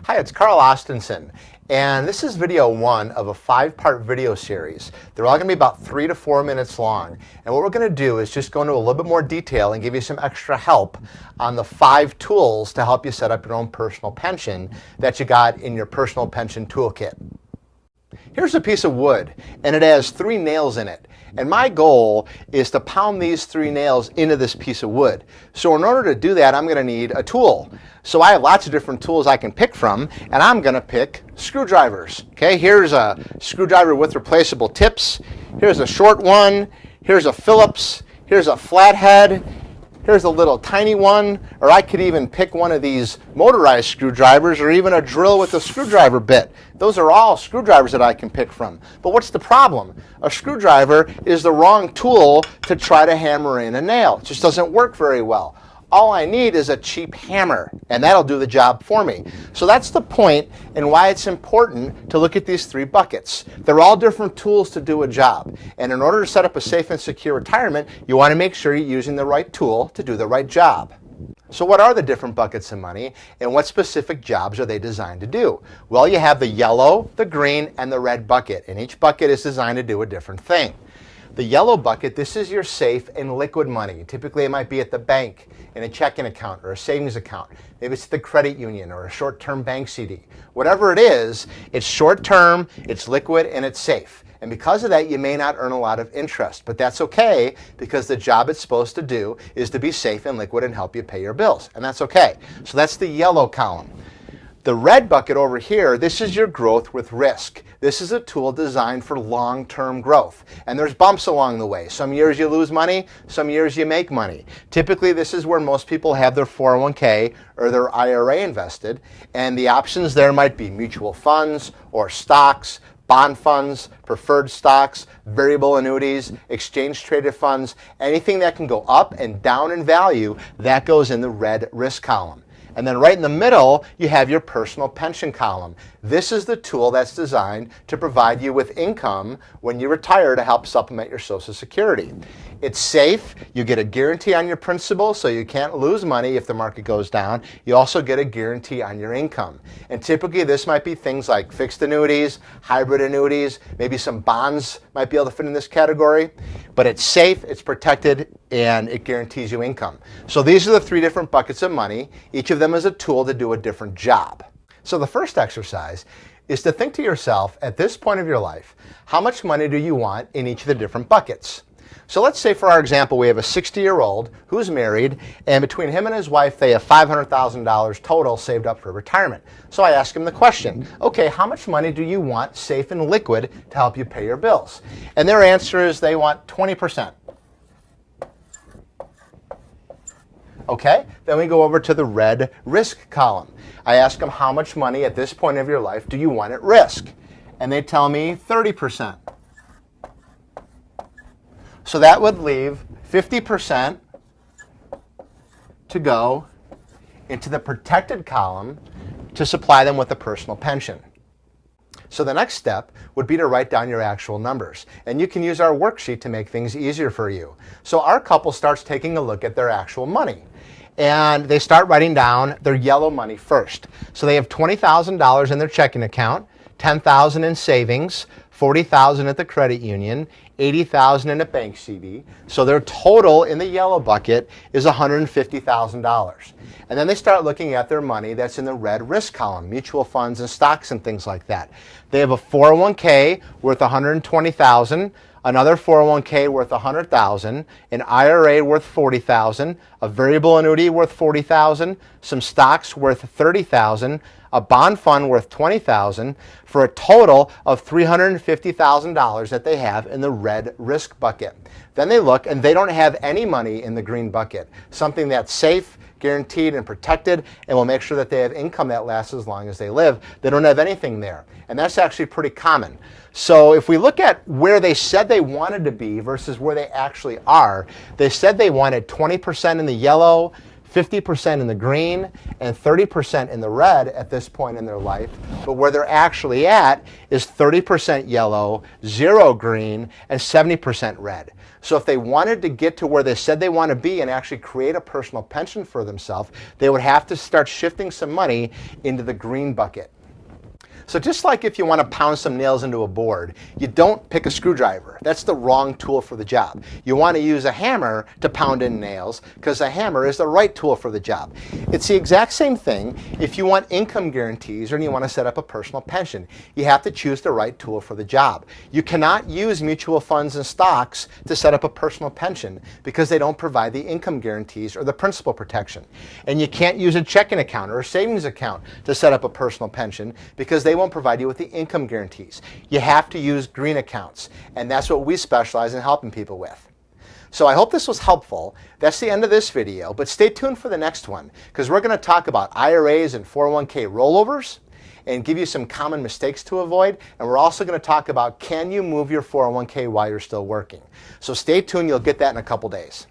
Hi, it's Carl Ostenson, and this is video 1 of a 5-part video series. They're all going to be about 3 to 4 minutes long, and what we're going to do is just go into a little bit more detail and give you some extra help on the 5 tools to help you set up your own personal pension that you got in your personal pension toolkit. Here's a piece of wood, and it has 3 nails in it. And my goal is to pound these 3 nails into this piece of wood. So in order to do that, I'm going to need a tool. So I have lots of different tools I can pick from, and I'm going to pick screwdrivers. Okay, here's a screwdriver with replaceable tips. Here's a short one. Here's a Phillips. Here's a flathead. Here's a little tiny one, or I could even pick one of these motorized screwdrivers or even a drill with a screwdriver bit. Those are all screwdrivers that I can pick from. But what's the problem? A screwdriver is the wrong tool to try to hammer in a nail. It just doesn't work very well. All I need is a cheap hammer, and that'll do the job for me. So that's the point and why it's important to look at these 3 buckets. They're all different tools to do a job. And in order to set up a safe and secure retirement, you want to make sure you're using the right tool to do the right job. So what are the different buckets of money, and what specific jobs are they designed to do? Well, you have the yellow, the green, and the red bucket, and each bucket is designed to do a different thing. The yellow bucket, this is your safe and liquid money. Typically it might be at the bank, in a checking account or a savings account. Maybe it's the credit union or a short-term bank CD. Whatever it is, it's short-term, it's liquid, and it's safe. And because of that, you may not earn a lot of interest, but that's okay because the job it's supposed to do is to be safe and liquid and help you pay your bills, and that's okay. So that's the yellow column. The red bucket over here, this is your growth with risk. This is a tool designed for long-term growth. And there's bumps along the way. Some years you lose money, some years you make money. Typically, this is where most people have their 401k or their IRA invested. And the options there might be mutual funds or stocks, bond funds, preferred stocks, variable annuities, exchange-traded funds. Anything that can go up and down in value, that goes in the red risk column. And then right in the middle, you have your personal pension column. This is the tool that's designed to provide you with income when you retire to help supplement your Social Security. It's safe. You get a guarantee on your principal, so you can't lose money if the market goes down. You also get a guarantee on your income. And typically this might be things like fixed annuities, hybrid annuities, maybe some bonds might be able to fit in this category. But it's safe, it's protected, and it guarantees you income. So these are the 3 different buckets of money. Each of them is a tool to do a different job. So the first exercise is to think to yourself, at this point of your life, how much money do you want in each of the different buckets? So let's say, for our example, we have a 60-year-old who's married, and between him and his wife, they have $500,000 total saved up for retirement. So I ask him the question, okay, how much money do you want safe and liquid to help you pay your bills? And their answer is they want 20%. Okay, then we go over to the red risk column. I ask them, how much money at this point of your life do you want at risk? And they tell me 30%. So that would leave 50% to go into the protected column to supply them with a personal pension. So the next step would be to write down your actual numbers. And you can use our worksheet to make things easier for you. So our couple starts taking a look at their actual money. And they start writing down their yellow money first. So they have $20,000 in their checking account, $10,000 in savings, $40,000 at the credit union, $80,000 in a bank CD. So their total in the yellow bucket is $150,000. And then they start looking at their money that's in the red risk column, mutual funds and stocks and things like that. They have a 401k worth $120,000, another 401k worth $100,000, an IRA worth $40,000, a variable annuity worth $40,000, some stocks worth $30,000, a bond fund worth $20,000, for a total of $350,000 that they have in the red risk bucket. Then they look and they don't have any money in the green bucket, something that's safe, guaranteed, and protected, and will make sure that they have income that lasts as long as they live. They don't have anything there, and that's actually pretty common. So if we look at where they said they wanted to be versus where they actually are, they said they wanted 20% in the yellow, 50% in the green and 30% in the red at this point in their life, but where they're actually at is 30% yellow, 0 green, and 70% red. So if they wanted to get to where they said they want to be and actually create a personal pension for themselves, they would have to start shifting some money into the green bucket. So just like if you want to pound some nails into a board, you don't pick a screwdriver. That's the wrong tool for the job. You want to use a hammer to pound in nails because a hammer is the right tool for the job. It's the exact same thing if you want income guarantees or you want to set up a personal pension. You have to choose the right tool for the job. You cannot use mutual funds and stocks to set up a personal pension because they don't provide the income guarantees or the principal protection. And you can't use a checking account or a savings account to set up a personal pension because they won't provide you with the income guarantees. You have to use green accounts, and that's what we specialize in helping people with. So I hope this was helpful. That's the end of this video, but stay tuned for the next one because we're going to talk about IRAs and 401k rollovers and give you some common mistakes to avoid, and we're also going to talk about can you move your 401k while you're still working. So stay tuned, you'll get that in a couple days.